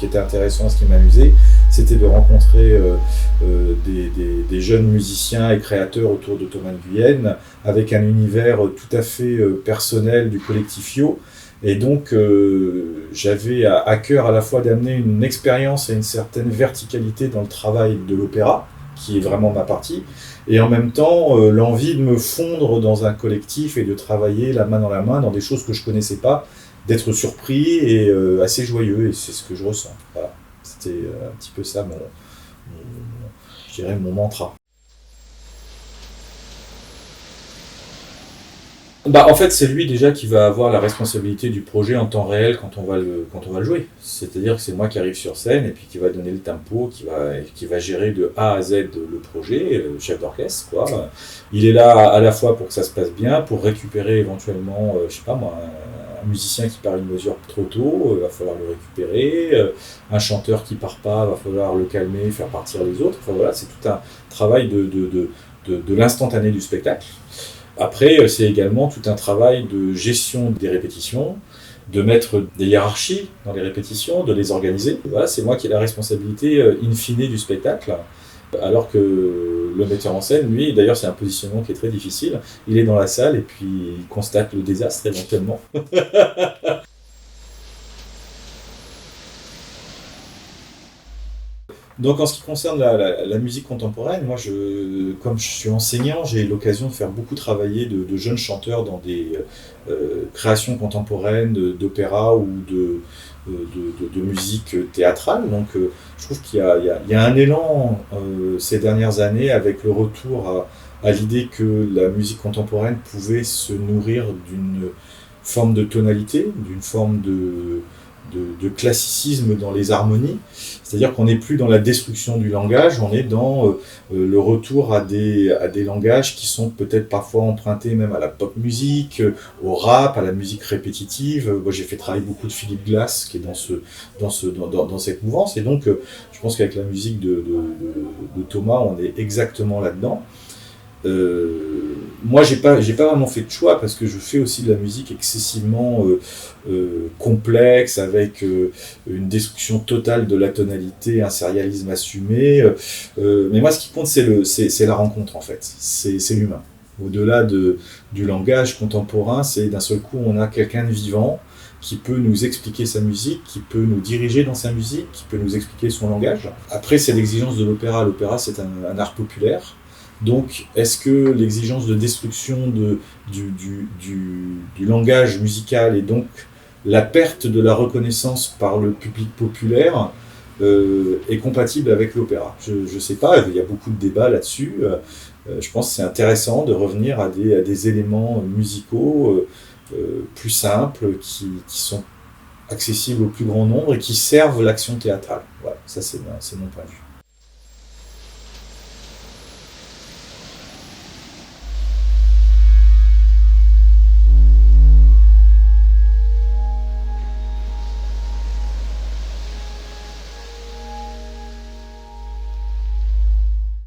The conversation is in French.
qui était intéressant, ce qui m'amusait, c'était de rencontrer des jeunes musiciens et créateurs autour de Thomas Nguyen, avec un univers tout à fait personnel du collectif Yo. Et donc, j'avais à cœur à la fois d'amener une expérience et une certaine verticalité dans le travail de l'opéra, qui est vraiment ma partie, et en même temps, l'envie de me fondre dans un collectif et de travailler la main dans la main dans des choses que je connaissais pas, d'être surpris et assez joyeux, et c'est ce que je ressens. Voilà. C'était un petit peu ça, je dirais, mon mantra. Bah, en fait, c'est lui déjà qui va avoir la responsabilité du projet en temps réel quand on va le jouer. C'est-à-dire que c'est moi qui arrive sur scène et puis qui va donner le tempo, qui va gérer de A à Z le projet, le chef d'orchestre, quoi. Il est là à la fois pour que ça se passe bien, pour récupérer éventuellement, je sais pas moi, un musicien qui part une mesure trop tôt, va falloir le récupérer, un chanteur qui part pas, va falloir le calmer, faire partir les autres. Enfin voilà, c'est tout un travail de l'instantané du spectacle. Après, c'est également tout un travail de gestion des répétitions, de mettre des hiérarchies dans les répétitions, de les organiser. Voilà, c'est moi qui ai la responsabilité in fine du spectacle, alors que le metteur en scène, lui, d'ailleurs c'est un positionnement qui est très difficile, il est dans la salle et puis il constate le désastre éventuellement. Donc en ce qui concerne la musique contemporaine, moi, comme je suis enseignant, j'ai l'occasion de faire beaucoup travailler de jeunes chanteurs dans des créations contemporaines d'opéra ou de musique théâtrale. Donc je trouve qu'il y a un élan ces dernières années avec le retour à l'idée que la musique contemporaine pouvait se nourrir d'une forme de tonalité, d'une forme de classicisme dans les harmonies, c'est-à-dire qu'on n'est plus dans la destruction du langage, on est dans le retour à des langages qui sont peut-être parfois empruntés même à la pop musique, au rap, à la musique répétitive. Moi j'ai fait travailler beaucoup de Philippe Glass qui est dans cette mouvance, et donc je pense qu'avec la musique de Thomas on est exactement là-dedans. Moi, j'ai pas vraiment fait de choix parce que je fais aussi de la musique excessivement complexe avec une destruction totale de la tonalité, un sérialisme assumé. Mais moi, ce qui compte, c'est la rencontre en fait, c'est l'humain. Au-delà du langage contemporain, c'est d'un seul coup, on a quelqu'un de vivant qui peut nous expliquer sa musique, qui peut nous diriger dans sa musique, qui peut nous expliquer son langage. Après, c'est l'exigence de l'opéra. L'opéra, c'est un art populaire. Donc, est-ce que l'exigence de destruction du langage musical et donc la perte de la reconnaissance par le public populaire est compatible avec l'opéra? Je ne sais pas, il y a beaucoup de débats là-dessus. Je pense que c'est intéressant de revenir à des éléments musicaux plus simples, qui sont accessibles au plus grand nombre et qui servent l'action théâtrale. Voilà, ça c'est mon point de vue.